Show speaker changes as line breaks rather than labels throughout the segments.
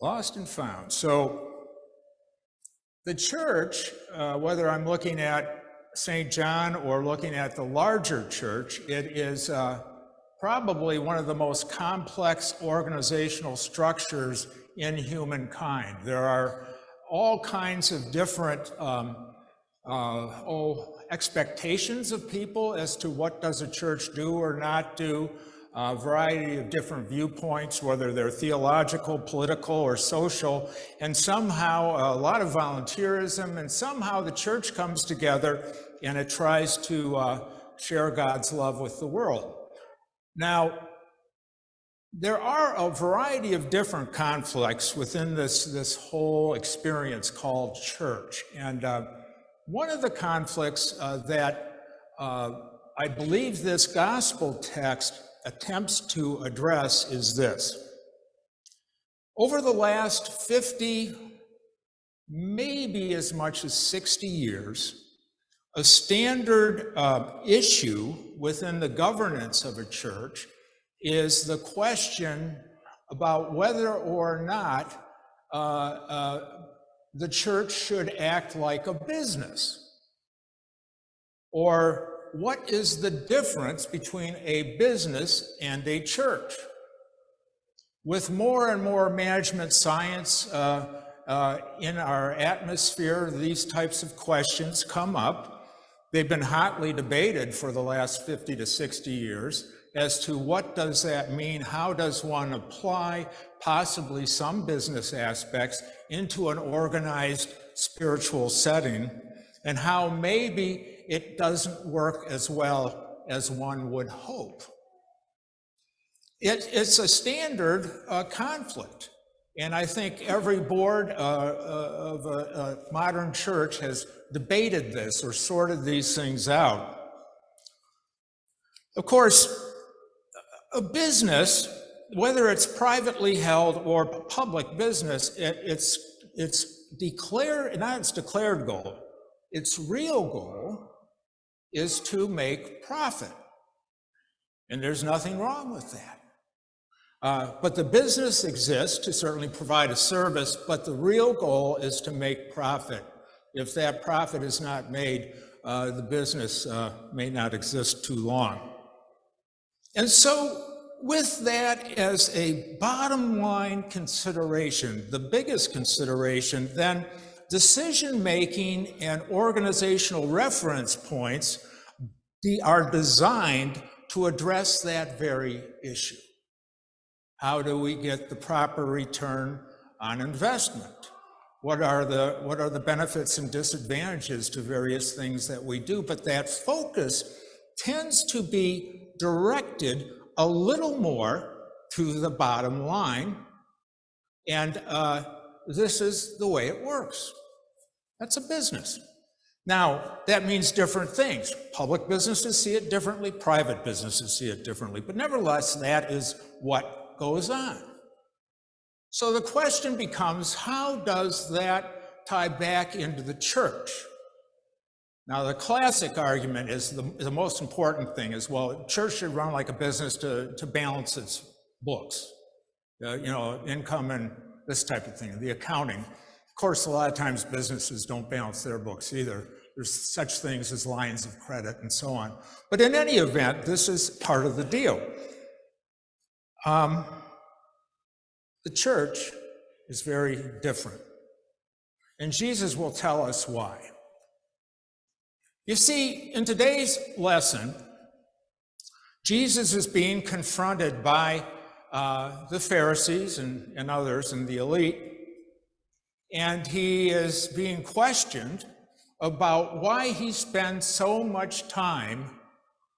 Lost and found. So the church, whether I'm looking at St. John or looking at the larger church, it is probably one of the most complex organizational structures in humankind. There are all kinds of different expectations of people as to what does a church do or not do. A variety of different viewpoints, whether they're theological, political, or social, and somehow a lot of volunteerism, and somehow the church comes together and it tries to share God's love with the world. Now, there are a variety of different conflicts within this whole experience called church, and one of the conflicts that I believe this gospel text attempts to address is this. Over the last 50, maybe as much as 60 years, a standard issue within the governance of a church is the question about whether or not the church should act like a business, or what is the difference between a business and a church? With more and more management science in our atmosphere, these types of questions come up. They've been hotly debated for the last 50 to 60 years as to what does that mean? How does one apply possibly some business aspects into an organized spiritual setting, and how maybe it doesn't work as well as one would hope. It's a standard conflict, and I think every board of a modern church has debated this or sorted these things out. Of course, a business, whether it's privately held or public business, its declared goal, its real goal is to make profit. And there's nothing wrong with that. But the business exists to certainly provide a service, but the real goal is to make profit. If that profit is not made, the business may not exist too long. And so with that as a bottom line consideration, the biggest consideration, then decision-making and organizational reference points are designed to address that very issue. How do we get the proper return on investment? What are the benefits and disadvantages to various things that we do? But that focus tends to be directed a little more to the bottom line, and this is the way it works. That's a business. Now, that means different things. Public businesses see it differently, private businesses see it differently, but nevertheless, that is what goes on. So the question becomes, how does that tie back into the church? Now, the classic argument is the most important thing is, well, church should run like a business to balance its books, income and this type of thing, the accounting. Of course, a lot of times businesses don't balance their books either. There's such things as lines of credit and so on. But in any event, this is part of the deal. The church is very different. And Jesus will tell us why. You see, in today's lesson, Jesus is being confronted by the Pharisees and others and the elite, and he is being questioned about why he spends so much time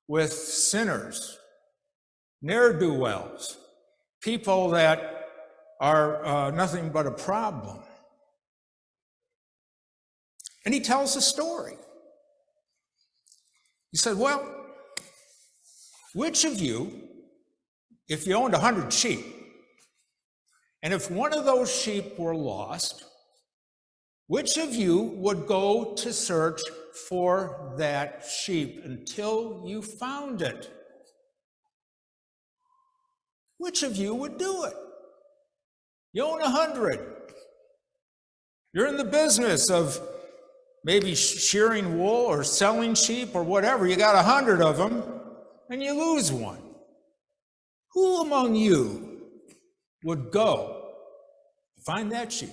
with sinners, ne'er-do-wells, people that are nothing but a problem. And he tells a story. He said, well, which of you, if you owned 100 sheep, and if one of those sheep were lost, which of you would go to search for that sheep until you found it? Which of you would do it? You own 100. You're in the business of maybe shearing wool or selling sheep or whatever. You got 100 of them, and you lose one. Who among you would go find that sheep?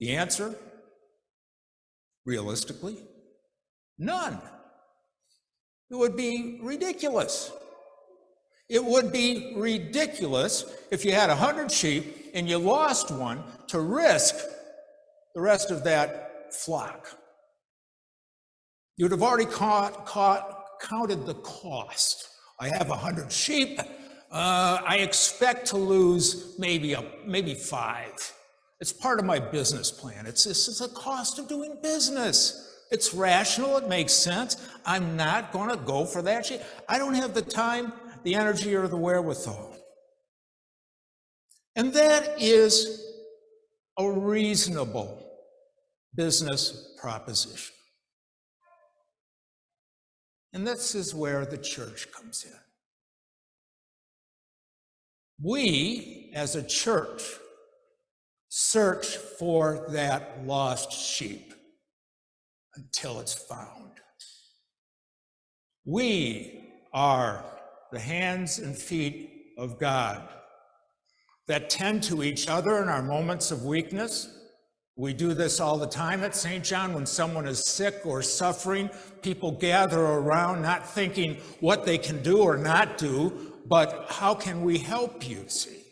The answer, realistically, none. It would be ridiculous. It would be ridiculous if you had 100 sheep and you lost one to risk the rest of that flock. You'd have already counted the cost. I have 100 sheep. I expect to lose maybe 5. It's part of my business plan. It's a cost of doing business. It's rational. It makes sense. I'm not going to go for that sheep. I don't have the time, the energy, or the wherewithal. And that is a reasonable business proposition. And this is where the church comes in. We, as a church, search for that lost sheep until it's found. We are the hands and feet of God that tend to each other in our moments of weakness. We do this all the time at St. John. When someone is sick or suffering, people gather around not thinking what they can do or not do, but how can we help you, see?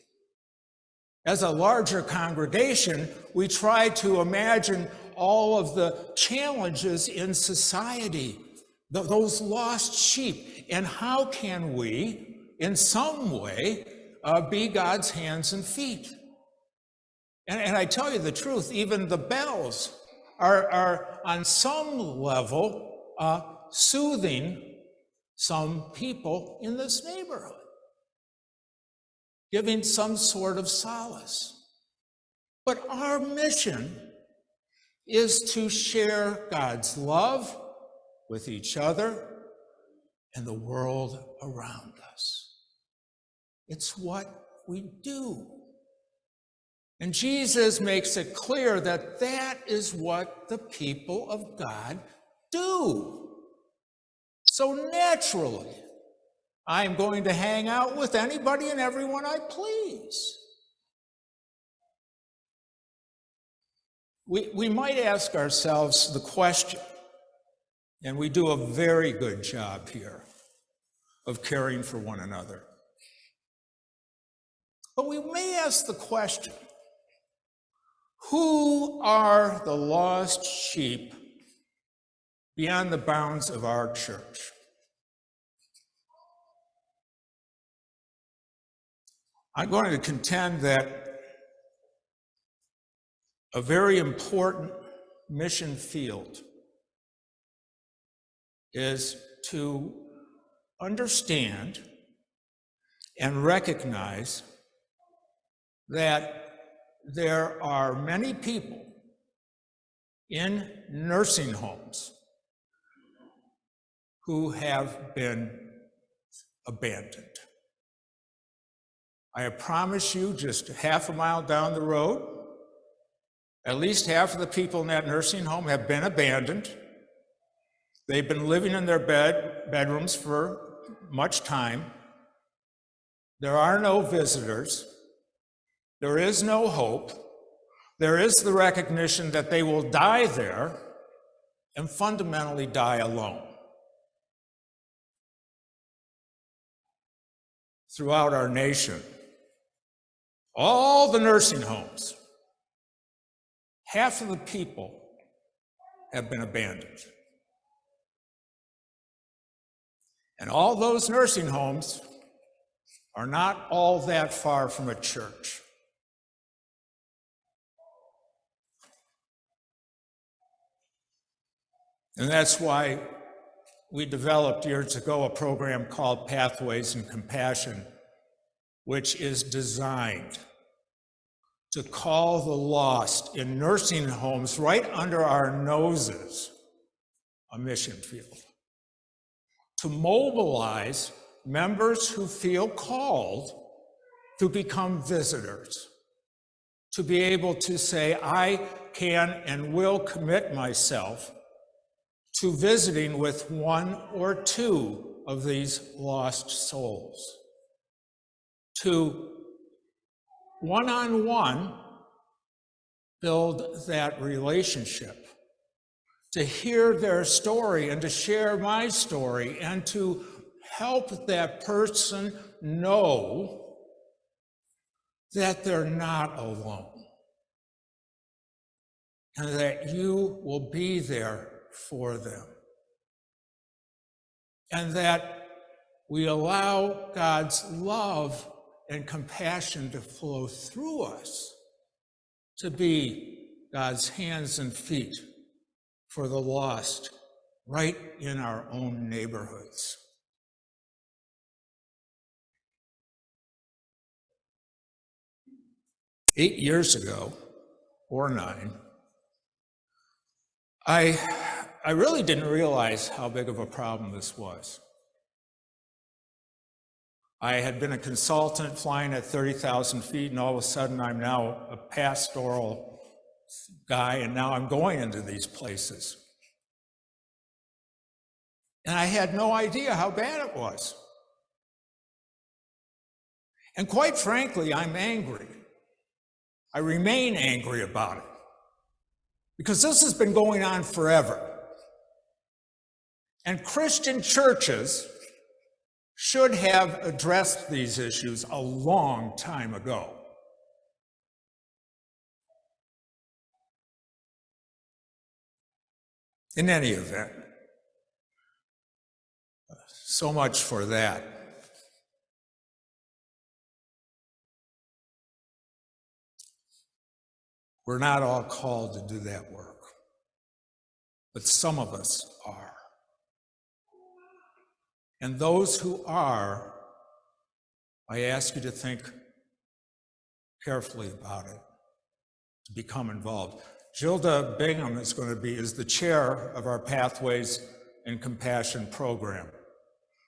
As a larger congregation, we try to imagine all of the challenges in society, those lost sheep, and how can we, in some way, be God's hands and feet. And I tell you the truth, even the bells are on some level soothing some people in this neighborhood, giving some sort of solace. But our mission is to share God's love with each other and the world around us. It's what we do. And Jesus makes it clear that that is what the people of God do. So naturally, I'm going to hang out with anybody and everyone I please. We might ask ourselves the question, and we do a very good job here of caring for one another. But we may ask the question, who are the lost sheep beyond the bounds of our church? I'm going to contend that a very important mission field is to understand and recognize that there are many people in nursing homes who have been abandoned. I promise you, just half a mile down the road, at least half of the people in that nursing home have been abandoned. They've been living in their bedrooms for much time. There are no visitors. There is no hope. There is the recognition that they will die there and fundamentally die alone. Throughout our nation, all the nursing homes, half of the people have been abandoned. And all those nursing homes are not all that far from a church. And that's why we developed years ago a program called Pathways and Compassion, which is designed to call the lost in nursing homes right under our noses a mission field, to mobilize members who feel called to become visitors, to be able to say, I can and will commit myself to visiting with one or two of these lost souls, to one-on-one build that relationship, to hear their story and to share my story and to help that person know that they're not alone and that you will be there for them. And that we allow God's love and compassion to flow through us to be God's hands and feet for the lost right in our own neighborhoods. Eight years ago, or 9, I really didn't realize how big of a problem this was. I had been a consultant flying at 30,000 feet, and all of a sudden I'm now a pastoral guy, and now I'm going into these places. And I had no idea how bad it was. And quite frankly, I'm angry. I remain angry about it, because this has been going on forever. And Christian churches should have addressed these issues a long time ago. In any event, so much for that. We're not all called to do that work, but some of us are. And those who are, I ask you to think carefully about it, to become involved. Gilda Bingham is the chair of our Pathways and Compassion program.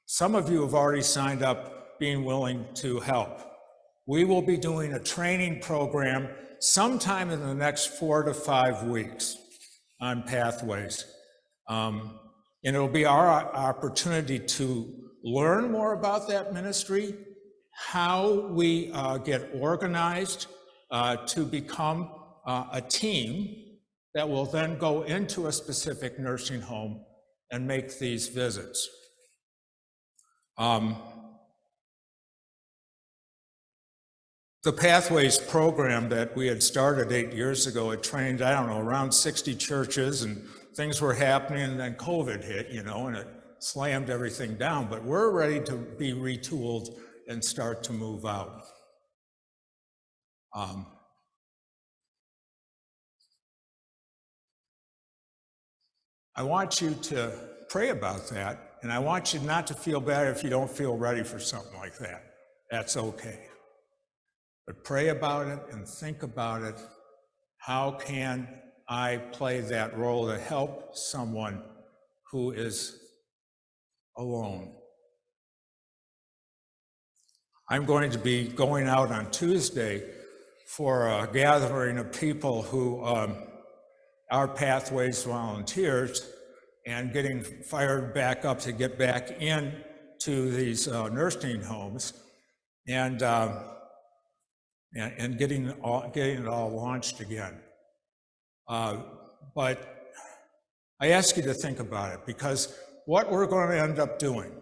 Some of you have already signed up being willing to help. We will be doing a training program sometime in the next 4 to 5 weeks on Pathways. And it'll be our opportunity to learn more about that ministry, how we get organized to become a team that will then go into a specific nursing home and make these visits. The Pathways program that we had started 8 years ago, it trained, around 60 churches, and things were happening, and then COVID hit, and it slammed everything down. But we're ready to be retooled and start to move out. I want you to pray about that, and I want you not to feel bad if you don't feel ready for something like that. That's okay. But pray about it and think about it. How can I play that role to help someone who is alone? I'm going to be going out on Tuesday for a gathering of people who are Pathways volunteers and getting fired back up to get back in to these nursing homes and getting it all launched again. But I ask you to think about it, because what we're going to end up doing,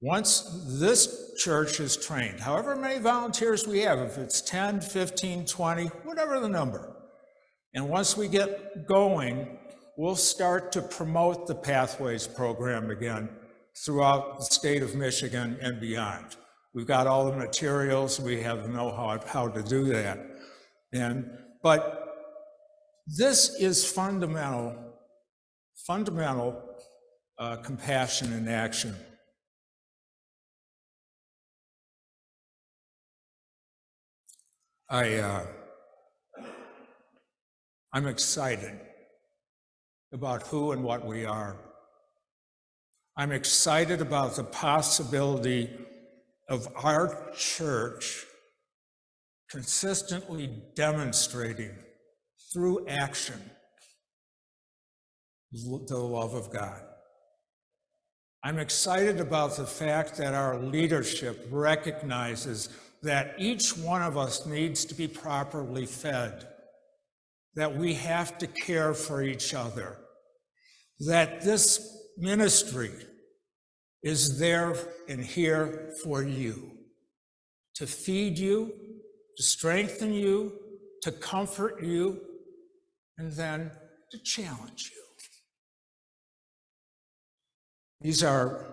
once this church is trained, however many volunteers we have, if it's 10, 15, 20, whatever the number, and once we get going, we'll start to promote the Pathways program again throughout the state of Michigan and beyond. We've got all the materials, we have the know-how how to do that. But this is fundamental compassion in action. I'm excited about who and what we are. I'm excited about the possibility of our church consistently demonstrating through action the love of God. I'm excited about the fact that our leadership recognizes that each one of us needs to be properly fed, that we have to care for each other, that this ministry is there and here for you, to feed you, to strengthen you, to comfort you, and then to challenge you. These are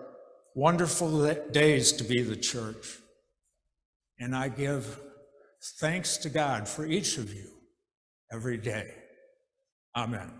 wonderful days to be the church, and I give thanks to God for each of you every day. Amen.